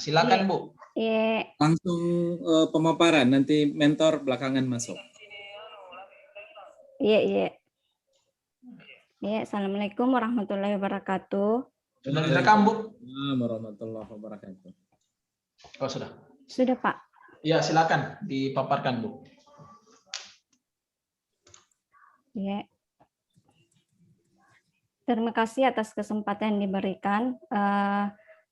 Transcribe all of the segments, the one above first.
Silakan Bu. Iya. Langsung pemaparan, nanti mentor belakangan masuk. Iya. Assalamualaikum warahmatullahi wabarakatuh. Sudah direkam Bu? Warahmatullahi wabarakatuh. Oh sudah. Sudah Pak. Iya silakan dipaparkan Bu. Iya. Terima kasih atas kesempatan yang diberikan.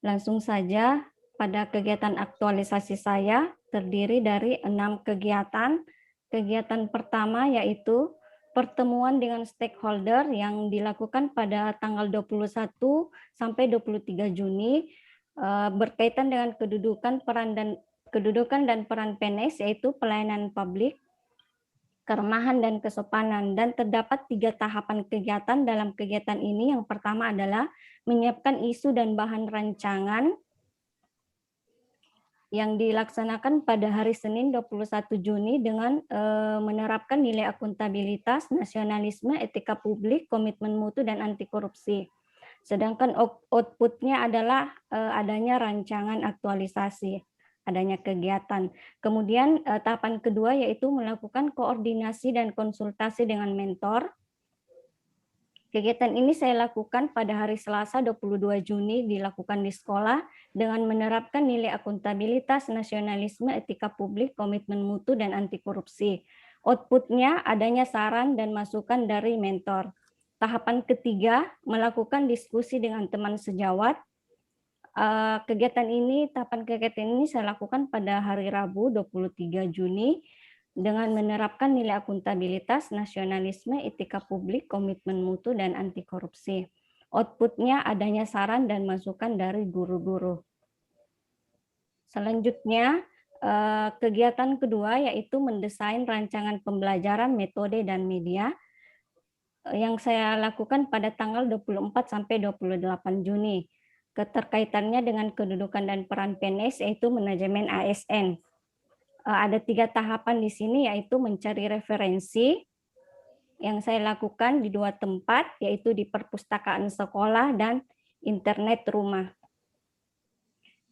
Langsung saja, pada kegiatan aktualisasi saya terdiri dari 6 kegiatan. Kegiatan pertama yaitu pertemuan dengan stakeholder yang dilakukan pada tanggal 21 sampai 23 Juni berkaitan dengan kedudukan dan peran PNS, yaitu pelayanan publik, keramahan dan kesopanan, dan terdapat 3 tahapan kegiatan dalam kegiatan ini. Yang pertama adalah menyiapkan isu dan bahan rancangan yang dilaksanakan pada hari Senin 21 Juni dengan menerapkan nilai akuntabilitas, nasionalisme, etika publik, komitmen mutu, dan anti korupsi. Sedangkan outputnya adalah adanya rancangan aktualisasi, adanya kegiatan. Kemudian tahapan kedua yaitu melakukan koordinasi dan konsultasi dengan mentor. Kegiatan ini saya lakukan pada hari Selasa 22 Juni dilakukan di sekolah dengan menerapkan nilai akuntabilitas, nasionalisme, etika publik, komitmen mutu, dan anti korupsi. Outputnya adanya saran dan masukan dari mentor. Tahapan ketiga, melakukan diskusi dengan teman sejawat. Tahapan kegiatan ini saya lakukan pada hari Rabu 23 Juni dengan menerapkan nilai akuntabilitas, nasionalisme, etika publik, komitmen mutu, dan anti korupsi. Outputnya adanya saran dan masukan dari guru-guru. Selanjutnya, kegiatan kedua yaitu mendesain rancangan pembelajaran, metode, dan media yang saya lakukan pada tanggal 24 sampai 28 Juni. Keterkaitannya dengan kedudukan dan peran PNS yaitu manajemen ASN. Ada 3 tahapan di sini, yaitu mencari referensi yang saya lakukan di 2 tempat, yaitu di perpustakaan sekolah dan internet rumah.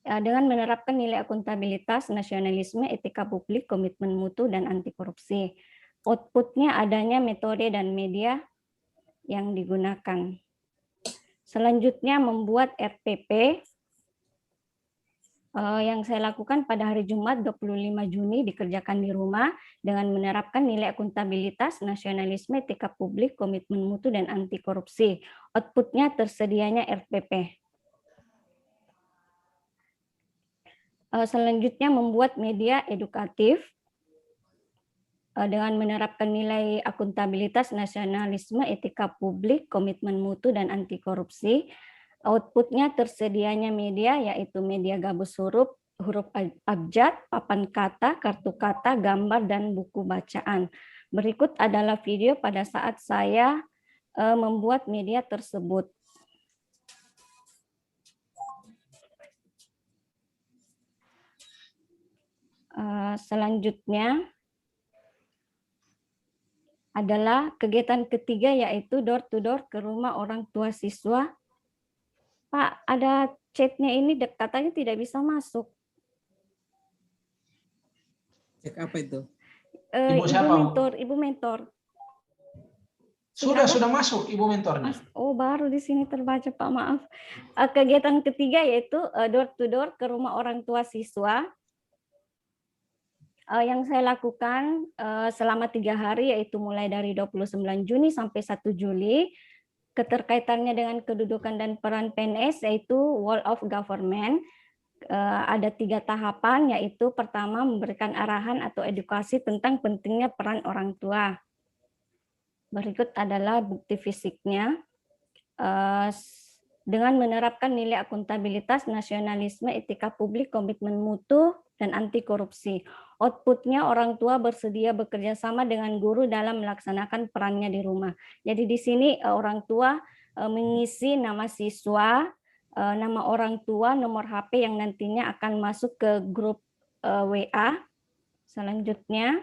Dengan menerapkan nilai akuntabilitas, nasionalisme, etika publik, komitmen mutu, dan anti korupsi. Outputnya adanya metode dan media yang digunakan. Selanjutnya membuat RPP yang saya lakukan pada hari Jumat 25 Juni dikerjakan di rumah dengan menerapkan nilai akuntabilitas, nasionalisme, etika publik, komitmen mutu, dan anti korupsi. Outputnya tersedianya RPP. Selanjutnya membuat media edukatif dengan menerapkan nilai akuntabilitas, nasionalisme, etika publik, komitmen mutu, dan anti korupsi. Outputnya tersedianya media, yaitu media gabus huruf abjad, papan kata, kartu kata, gambar, dan buku bacaan. Berikut adalah video pada saat saya membuat media tersebut. Selanjutnya adalah kegiatan ketiga, yaitu door to door ke rumah orang tua siswa. Pak, ada chatnya ini katanya tidak bisa masuk. Cek apa itu? Ibu mentor. Sudah masuk Ibu mentornya. Oh, baru di sini terbaca Pak, maaf. Kegiatan ketiga yaitu door to door ke rumah orang tua siswa. Yang saya lakukan selama 3 hari, yaitu mulai dari 29 Juni sampai 1 Juli. Keterkaitannya dengan kedudukan dan peran PNS yaitu Wall of Government. Ada 3 tahapan, yaitu pertama memberikan arahan atau edukasi tentang pentingnya peran orang tua. Berikut adalah bukti fisiknya. Dengan menerapkan nilai akuntabilitas, nasionalisme, etika publik, komitmen mutu, dan anti korupsi. Outputnya orang tua bersedia bekerja sama dengan guru dalam melaksanakan perannya di rumah. Jadi di sini orang tua mengisi nama siswa, nama orang tua, nomor HP yang nantinya akan masuk ke grup WA. Selanjutnya,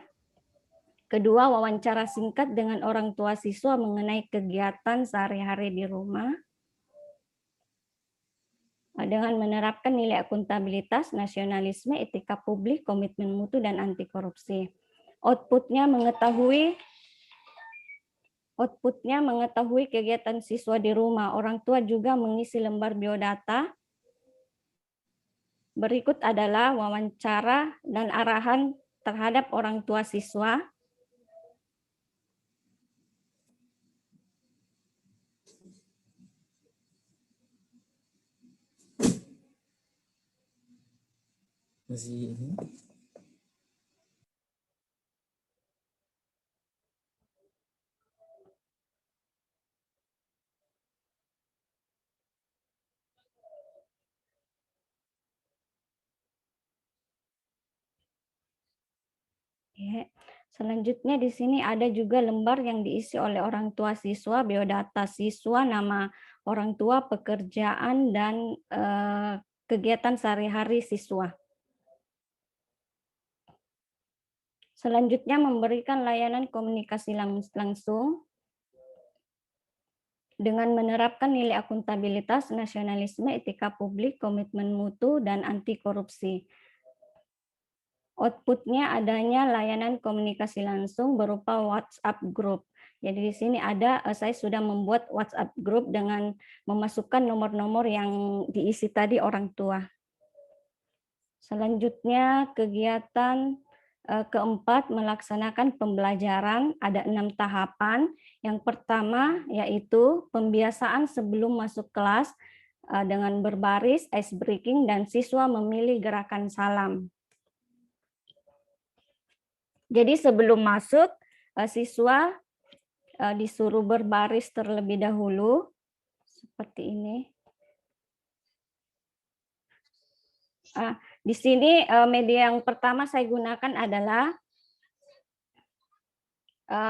kedua, wawancara singkat dengan orang tua siswa mengenai kegiatan sehari-hari di rumah. dengan menerapkan nilai akuntabilitas, nasionalisme, etika publik, komitmen mutu, dan anti korupsi. Outputnya mengetahui kegiatan siswa di rumah. Orang tua juga mengisi lembar biodata. Berikut adalah wawancara dan arahan terhadap orang tua siswa. Masih ini. Ya. Selanjutnya di sini ada juga lembar yang diisi oleh orang tua siswa, biodata siswa, nama orang tua, pekerjaan, dan kegiatan sehari-hari siswa. Selanjutnya memberikan layanan komunikasi langsung dengan menerapkan nilai akuntabilitas, nasionalisme, etika publik, komitmen mutu, dan anti korupsi. Outputnya adanya layanan komunikasi langsung berupa WhatsApp group. Jadi di sini saya sudah membuat WhatsApp group dengan memasukkan nomor-nomor yang diisi tadi orang tua. Selanjutnya kegiatan keempat, melaksanakan pembelajaran. Ada 6 tahapan. Yang pertama yaitu pembiasaan sebelum masuk kelas dengan berbaris, ice breaking, dan siswa memilih gerakan salam. Jadi sebelum masuk, siswa disuruh berbaris terlebih dahulu, seperti ini. Di sini media yang pertama saya gunakan adalah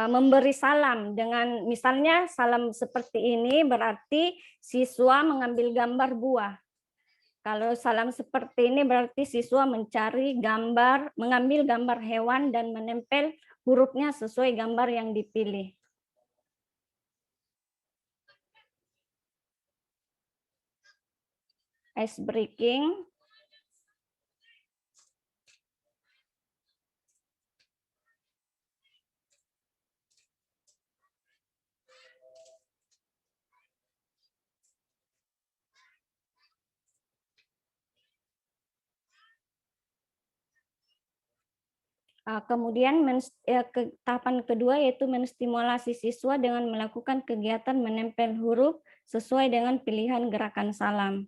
memberi salam dengan misalnya salam seperti ini berarti siswa mengambil gambar buah. Kalau salam seperti ini berarti siswa mencari gambar, mengambil gambar hewan dan menempel hurufnya sesuai gambar yang dipilih. Ice breaking. Kemudian tahapan kedua yaitu menstimulasi siswa dengan melakukan kegiatan menempel huruf sesuai dengan pilihan gerakan salam.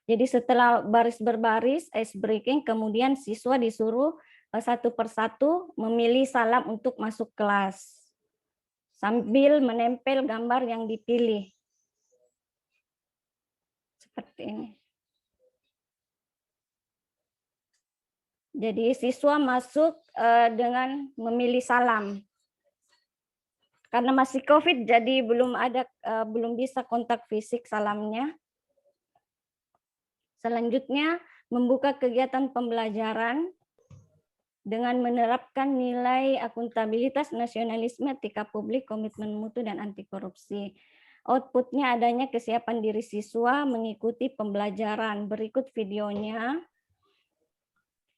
Jadi setelah baris berbaris, ice breaking, kemudian siswa disuruh satu persatu memilih salam untuk masuk kelas sambil menempel gambar yang dipilih. Seperti ini. Jadi siswa masuk dengan memilih salam. Karena masih COVID, jadi belum bisa kontak fisik salamnya. Selanjutnya membuka kegiatan pembelajaran dengan menerapkan nilai akuntabilitas, nasionalisme, etika publik, komitmen mutu, dan anti korupsi. Outputnya adanya kesiapan diri siswa mengikuti pembelajaran. Berikut videonya.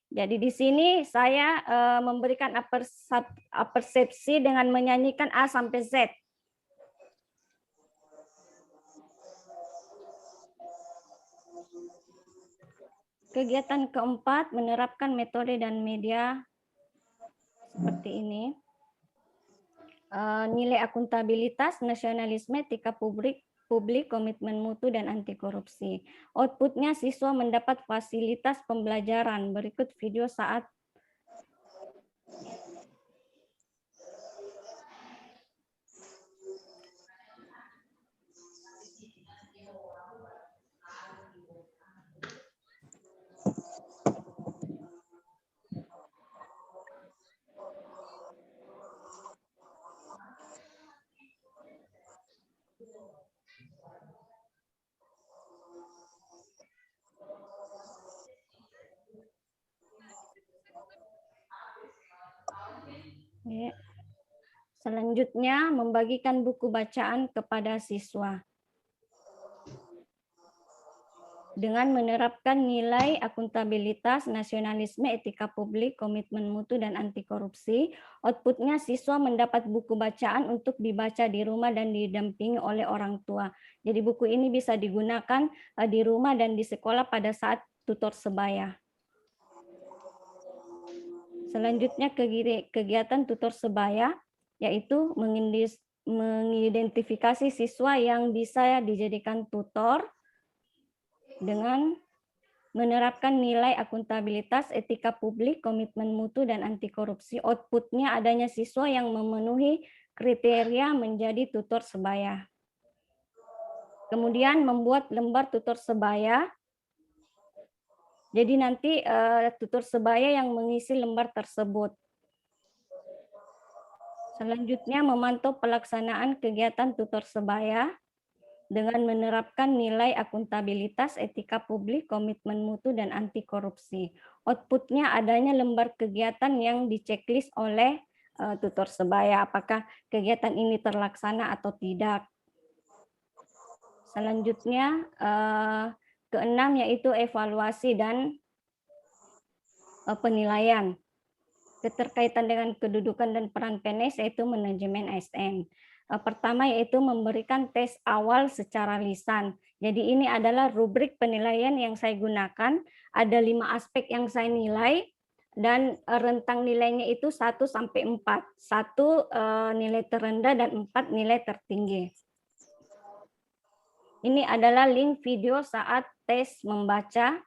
Jadi di sini saya memberikan persepsi dengan menyanyikan A sampai Z. Kegiatan keempat, menerapkan metode dan media seperti ini. Nilai akuntabilitas, nasionalisme, etika publik, komitmen mutu, dan anti korupsi. Outputnya siswa mendapat fasilitas pembelajaran. Berikut video saat selanjutnya membagikan buku bacaan kepada siswa. dengan menerapkan nilai akuntabilitas, nasionalisme, etika publik, komitmen mutu, dan anti korupsi. Outputnya siswa mendapat buku bacaan untuk dibaca di rumah dan didampingi oleh orang tua. Jadi buku ini bisa digunakan di rumah dan di sekolah pada saat tutor sebaya. Selanjutnya kegiatan tutor sebaya, yaitu mengidentifikasi siswa yang bisa dijadikan tutor dengan menerapkan nilai akuntabilitas, etika publik, komitmen mutu, dan anti korupsi. Outputnya adanya siswa yang memenuhi kriteria menjadi tutor sebaya. Kemudian membuat lembar tutor sebaya. Jadi nanti tutor sebaya yang mengisi lembar tersebut. Selanjutnya memantau pelaksanaan kegiatan tutor sebaya dengan menerapkan nilai akuntabilitas, etika publik, komitmen mutu, dan anti korupsi. Outputnya adanya lembar kegiatan yang diceklis oleh tutor sebaya, apakah kegiatan ini terlaksana atau tidak. Selanjutnya, keenam yaitu evaluasi dan penilaian. Keterkaitan dengan kedudukan dan peran PNS yaitu manajemen ASN. Pertama yaitu memberikan tes awal secara lisan. Jadi ini adalah rubrik penilaian yang saya gunakan. Ada 5 aspek yang saya nilai dan rentang nilainya itu 1 sampai 4. 1 nilai terendah dan 4 nilai tertinggi. Ini adalah link video saat tes membaca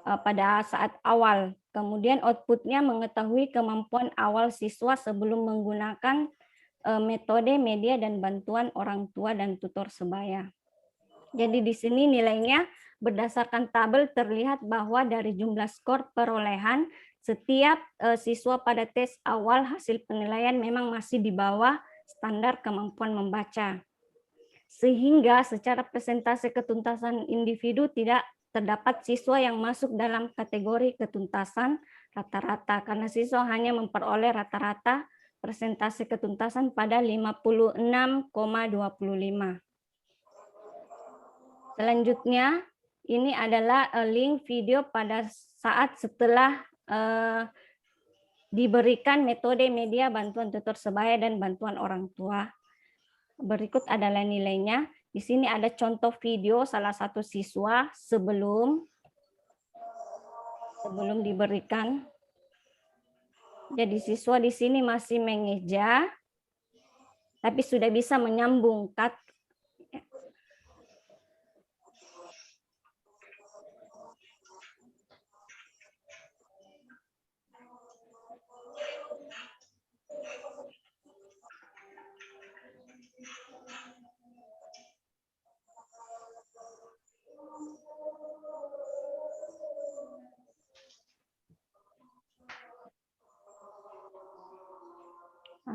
pada saat awal. Kemudian outputnya mengetahui kemampuan awal siswa sebelum menggunakan metode, media, dan bantuan orang tua dan tutor sebaya. Jadi di sini nilainya berdasarkan tabel terlihat bahwa dari jumlah skor perolehan setiap siswa pada tes awal hasil penilaian memang masih di bawah standar kemampuan membaca. Sehingga secara persentase ketuntasan individu tidak terdapat siswa yang masuk dalam kategori ketuntasan rata-rata karena siswa hanya memperoleh rata-rata persentase ketuntasan pada 56,25. Selanjutnya, ini adalah link video pada saat setelah diberikan metode, media, bantuan tutor sebaya, dan bantuan orang tua. Berikut adalah nilainya. Di sini ada contoh video salah satu siswa sebelum diberikan. Jadi siswa di sini masih mengeja, tapi sudah bisa menyambung cut.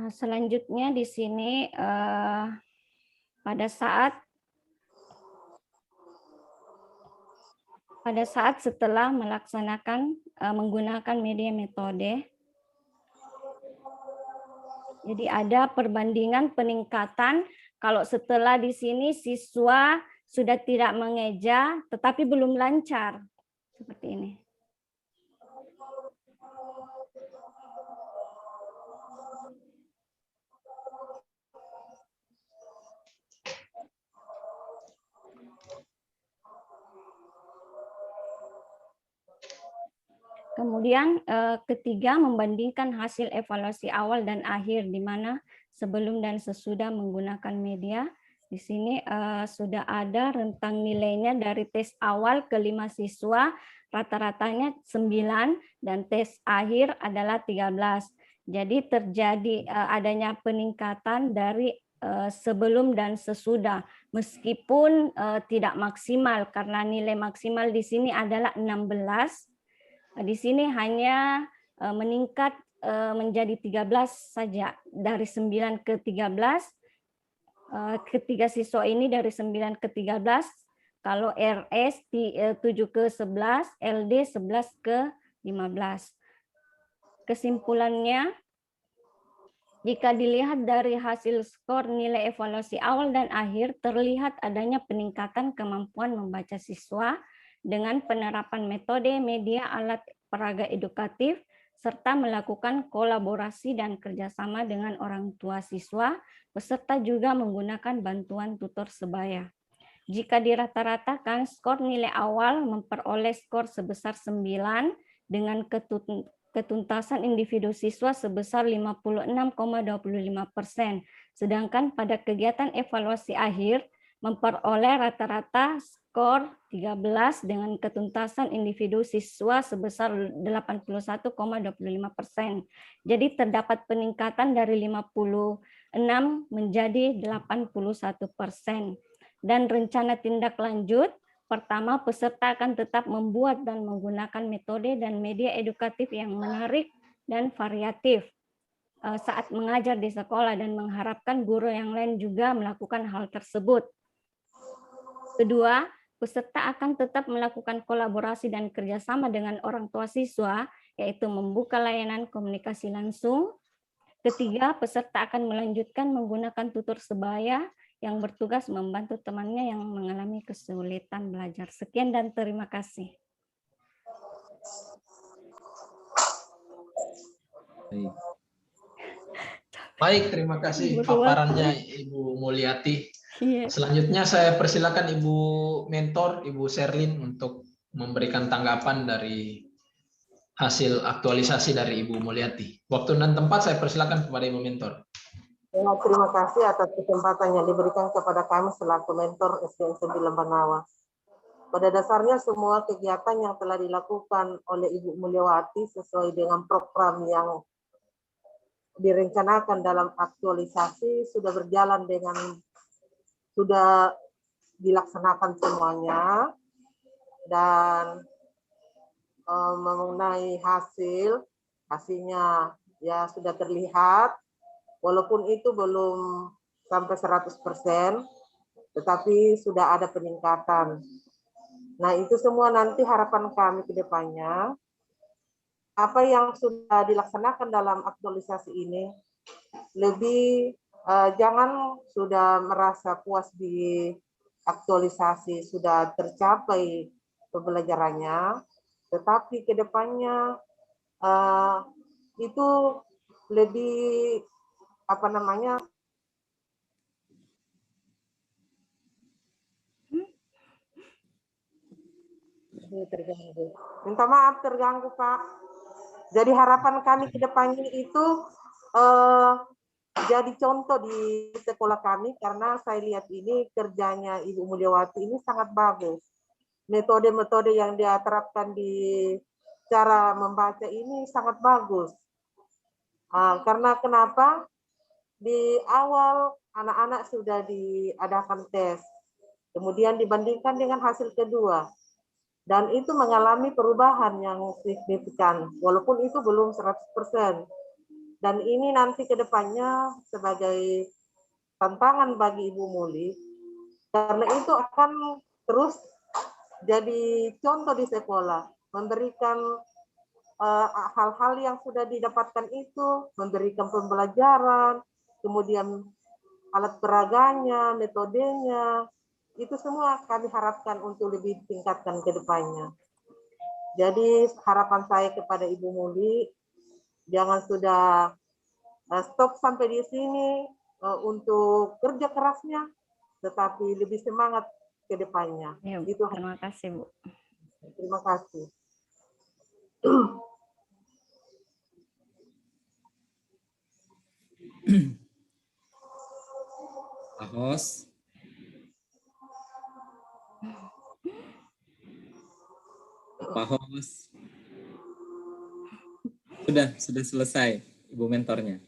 Selanjutnya di sini pada saat setelah melaksanakan menggunakan media metode, jadi ada perbandingan peningkatan kalau setelah di sini siswa sudah tidak mengeja tetapi belum lancar seperti ini. Kemudian ketiga, membandingkan hasil evaluasi awal dan akhir, di mana sebelum dan sesudah menggunakan media. Di sini sudah ada rentang nilainya dari tes awal ke 5 siswa, rata-ratanya 9, dan tes akhir adalah 13. Jadi terjadi adanya peningkatan dari sebelum dan sesudah, meskipun tidak maksimal, karena nilai maksimal di sini adalah 16. Di sini hanya meningkat menjadi 13 saja, dari 9 ke 13. Ketiga siswa ini dari 9 ke 13, kalau RS 7 ke 11, LD 11 ke 15. Kesimpulannya, jika dilihat dari hasil skor nilai evaluasi awal dan akhir, terlihat adanya peningkatan kemampuan membaca siswa dengan penerapan metode media alat peraga edukatif serta melakukan kolaborasi dan kerjasama dengan orang tua siswa, peserta juga menggunakan bantuan tutor sebaya. Jika dirata-ratakan, skor nilai awal memperoleh skor sebesar 9 dengan ketuntasan individu siswa sebesar 56,25%, sedangkan pada kegiatan evaluasi akhir memperoleh rata-rata skor 13 dengan ketuntasan individu siswa sebesar 81,25%. Jadi terdapat peningkatan dari 56 menjadi 81%. Dan rencana tindak lanjut, pertama, peserta akan tetap membuat dan menggunakan metode dan media edukatif yang menarik dan variatif saat mengajar di sekolah dan mengharapkan guru yang lain juga melakukan hal tersebut. Kedua, peserta akan tetap melakukan kolaborasi dan kerjasama dengan orang tua siswa, yaitu membuka layanan komunikasi langsung. Ketiga, peserta akan melanjutkan menggunakan tutor sebaya yang bertugas membantu temannya yang mengalami kesulitan belajar. Sekian dan terima kasih. Baik, terima kasih paparannya Ibu Mulyati. Selanjutnya saya persilakan Ibu Mentor, Ibu Sherlyn untuk memberikan tanggapan dari hasil aktualisasi dari Ibu Mulyati. Waktu dan tempat saya persilakan kepada Ibu Mentor. Ya, terima kasih atas kesempatan yang diberikan kepada kami selaku mentor SDN 9 Banawa. Pada dasarnya semua kegiatan yang telah dilakukan oleh Ibu Mulyawati sesuai dengan program yang direncanakan dalam aktualisasi sudah berjalan dengan sudah dilaksanakan semuanya, dan mengenai hasilnya ya sudah terlihat, walaupun itu belum sampai 100%, tetapi sudah ada peningkatan. Nah, itu semua nanti harapan kami ke depannya, apa yang sudah dilaksanakan dalam aktualisasi ini, lebih jangan sudah merasa puas di aktualisasi sudah tercapai pembelajarannya, tetapi ke depannya itu lebih apa namanya, minta maaf terganggu Pak. Jadi harapan kami ke depannya itu jadi contoh di sekolah kami, karena saya lihat ini kerjanya Ibu Mulyawati ini sangat bagus. Metode-metode yang dia terapkan di cara membaca ini sangat bagus. Karena kenapa? Di awal anak-anak sudah diadakan tes, kemudian dibandingkan dengan hasil kedua, dan itu mengalami perubahan yang signifikan, walaupun itu belum 100%. Dan ini nanti ke depannya sebagai tantangan bagi Ibu Muli, karena itu akan terus jadi contoh di sekolah, memberikan hal-hal yang sudah didapatkan itu, memberikan pembelajaran, kemudian alat peraganya, metodenya, itu semua kami harapkan untuk lebih ditingkatkan ke depannya. Jadi harapan saya kepada Ibu Muli, jangan sudah stop sampai di sini untuk kerja kerasnya, tetapi lebih semangat ke depannya. Ya, gitu. terima kasih, Bu. Terima kasih. Pak Hos. Pak Hos. Sudah selesai Ibu mentornya.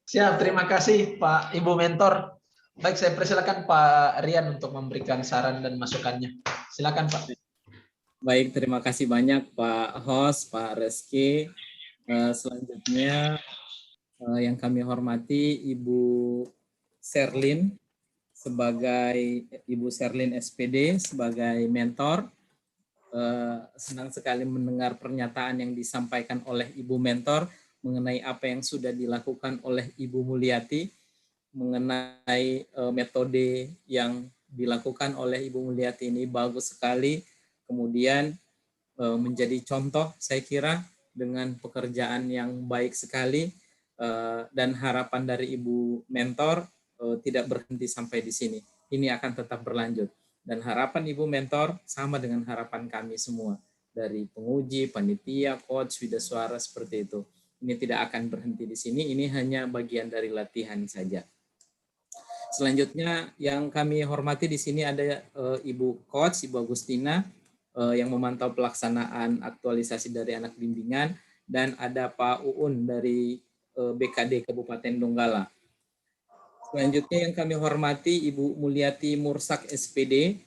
Siap, terima kasih Pak Ibu Mentor. Baik, saya persilakan Pak Rian untuk memberikan saran dan masukannya. Silakan Pak. Baik, terima kasih banyak Pak Hos, Pak Reski. Selanjutnya yang kami hormati Ibu Sherlyn SPD sebagai mentor. Senang sekali mendengar pernyataan yang disampaikan oleh Ibu Mentor mengenai apa yang sudah dilakukan oleh Ibu Mulyati, mengenai metode yang dilakukan oleh Ibu Mulyati ini bagus sekali, kemudian menjadi contoh saya kira dengan pekerjaan yang baik sekali, dan harapan dari Ibu Mentor tidak berhenti sampai di sini. Ini akan tetap berlanjut. Dan harapan Ibu Mentor sama dengan harapan kami semua. Dari penguji, panitia, coach, widasuara seperti itu. Ini tidak akan berhenti di sini, ini hanya bagian dari latihan saja. Selanjutnya yang kami hormati di sini ada Ibu Coach, Ibu Agustina, yang memantau pelaksanaan aktualisasi dari anak bimbingan, dan ada Pak Uun dari BKD Kabupaten Donggala. Selanjutnya yang kami hormati Ibu Mulyati Mursak SPD.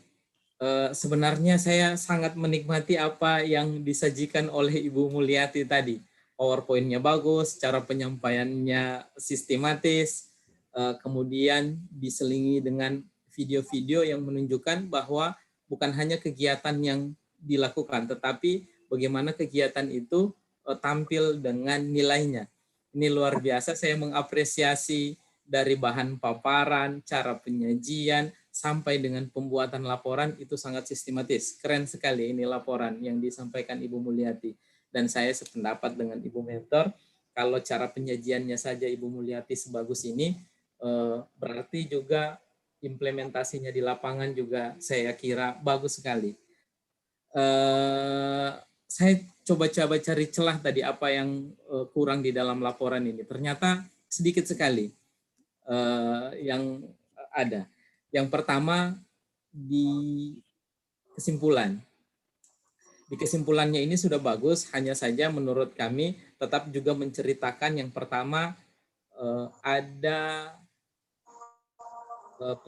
Sebenarnya saya sangat menikmati apa yang disajikan oleh Ibu Mulyati tadi. PowerPoint-nya bagus, cara penyampaiannya sistematis, kemudian diselingi dengan video-video yang menunjukkan bahwa bukan hanya kegiatan yang dilakukan, tetapi bagaimana kegiatan itu tampil dengan nilainya. Ini luar biasa, saya mengapresiasi dari bahan paparan, cara penyajian, sampai dengan pembuatan laporan itu sangat sistematis. Keren sekali ini laporan yang disampaikan Ibu Mulyati. Dan saya sependapat dengan Ibu Mentor, kalau cara penyajiannya saja Ibu Mulyati sebagus ini, berarti juga implementasinya di lapangan juga saya kira bagus sekali. Saya coba-coba cari celah tadi apa yang kurang di dalam laporan ini. Ternyata sedikit sekali yang ada. Yang pertama di kesimpulan. Di kesimpulannya ini sudah bagus, hanya saja menurut kami tetap juga menceritakan yang pertama ada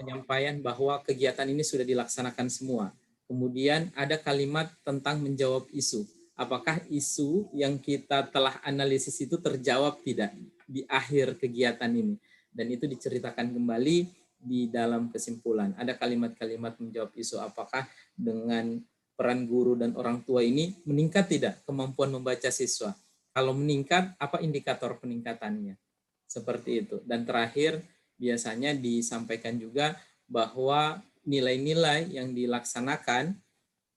penyampaian bahwa kegiatan ini sudah dilaksanakan semua. Kemudian ada kalimat tentang menjawab isu. Apakah isu yang kita telah analisis itu terjawab tidak di akhir kegiatan ini? Dan itu diceritakan kembali di dalam kesimpulan. Ada kalimat-kalimat menjawab isu, apakah dengan peran guru dan orang tua ini meningkat tidak kemampuan membaca siswa? Kalau meningkat, apa indikator peningkatannya? Seperti itu. Dan terakhir, biasanya disampaikan juga bahwa nilai-nilai yang dilaksanakan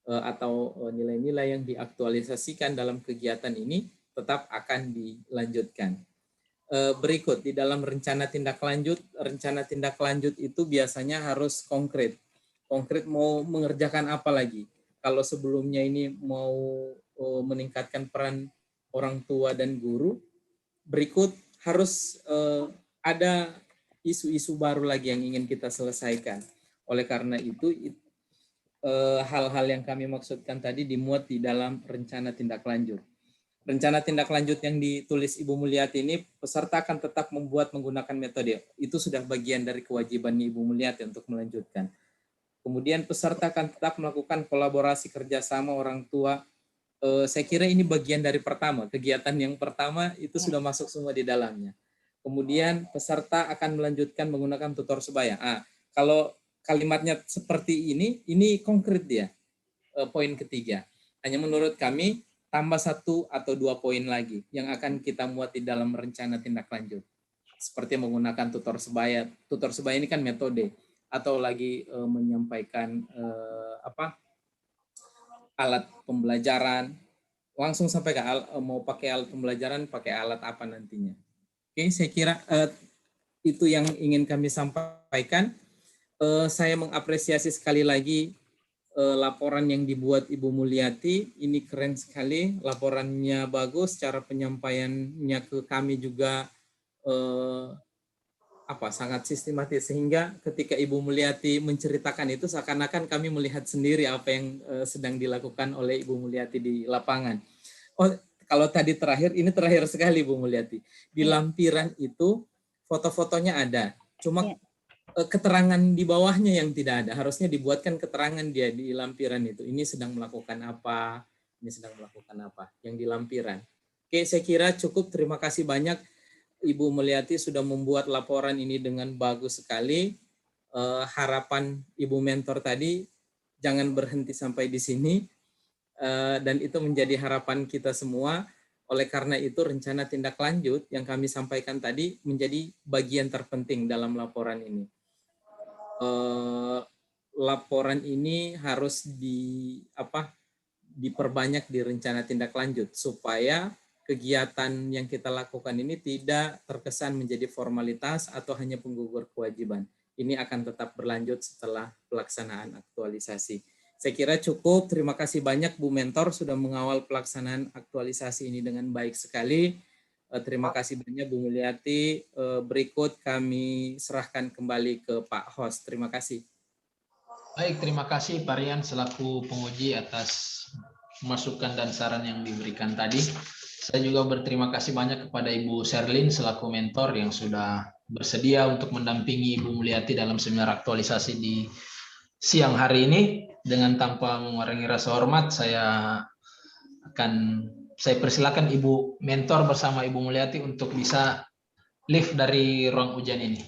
atau nilai-nilai yang diaktualisasikan dalam kegiatan ini tetap akan dilanjutkan. Berikut di dalam rencana tindak lanjut itu biasanya harus konkret mau mengerjakan apa lagi. Kalau sebelumnya ini mau meningkatkan peran orang tua dan guru, berikut harus ada isu-isu baru lagi yang ingin kita selesaikan. Oleh karena itu hal-hal yang kami maksudkan tadi dimuat di dalam rencana tindak lanjut. Rencana tindak lanjut yang ditulis Ibu Mulyati ini, peserta akan tetap menggunakan metode. Itu sudah bagian dari kewajiban Ibu Mulyati untuk melanjutkan. Kemudian peserta akan tetap melakukan kolaborasi kerjasama orang tua. Saya kira ini bagian dari pertama. Kegiatan yang pertama itu sudah masuk semua di dalamnya. Kemudian peserta akan melanjutkan menggunakan tutor sebaya. Kalau kalimatnya seperti ini konkret dia. Poin ketiga. Hanya menurut kami, tambah 1 atau 2 poin lagi yang akan kita muat di dalam rencana tindak lanjut. Seperti menggunakan tutor sebaya. Tutor sebaya ini kan metode. Atau lagi menyampaikan alat pembelajaran. Langsung sampai ke mau pakai alat pembelajaran, pakai alat apa nantinya. Oke, saya kira itu yang ingin kami sampaikan. Saya mengapresiasi sekali lagi laporan yang dibuat Ibu Mulyati, ini keren sekali, laporannya bagus, cara penyampaiannya ke kami juga sangat sistematis, sehingga ketika Ibu Mulyati menceritakan itu seakan-akan kami melihat sendiri apa yang sedang dilakukan oleh Ibu Mulyati di lapangan. Kalau tadi ini terakhir sekali Bu Mulyati, di lampiran itu foto-fotonya ada, cuma keterangan di bawahnya yang tidak ada. Harusnya dibuatkan keterangan dia di lampiran itu. Ini sedang melakukan apa, ini sedang melakukan apa, yang di lampiran. Oke, saya kira cukup. Terima kasih banyak Ibu Mulyati sudah membuat laporan ini dengan bagus sekali. Harapan Ibu Mentor tadi, jangan berhenti sampai di sini. Dan itu menjadi harapan kita semua. Oleh karena itu, rencana tindak lanjut yang kami sampaikan tadi menjadi bagian terpenting dalam laporan ini. Laporan ini harus diperbanyak di rencana tindak lanjut supaya kegiatan yang kita lakukan ini tidak terkesan menjadi formalitas atau hanya penggugur kewajiban. Ini akan tetap berlanjut setelah pelaksanaan aktualisasi. Saya kira cukup. Terima kasih banyak Bu Mentor sudah mengawal pelaksanaan aktualisasi ini dengan baik sekali. Terima kasih banyak Bu Mulyati. Berikut kami serahkan kembali ke Pak Host. Terima kasih. Baik, terima kasih Pak Rian selaku penguji atas masukan dan saran yang diberikan tadi. Saya juga berterima kasih banyak kepada Ibu Sherlyn selaku mentor yang sudah bersedia untuk mendampingi Ibu Mulyati dalam seminar aktualisasi di siang hari ini. Dengan tanpa mengurangi rasa hormat, saya persilakan Ibu mentor bersama Ibu Mulyati untuk bisa lift dari ruang ujian ini.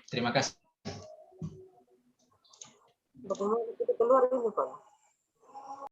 Terima kasih. Bagaimana kita keluar ini, Pak?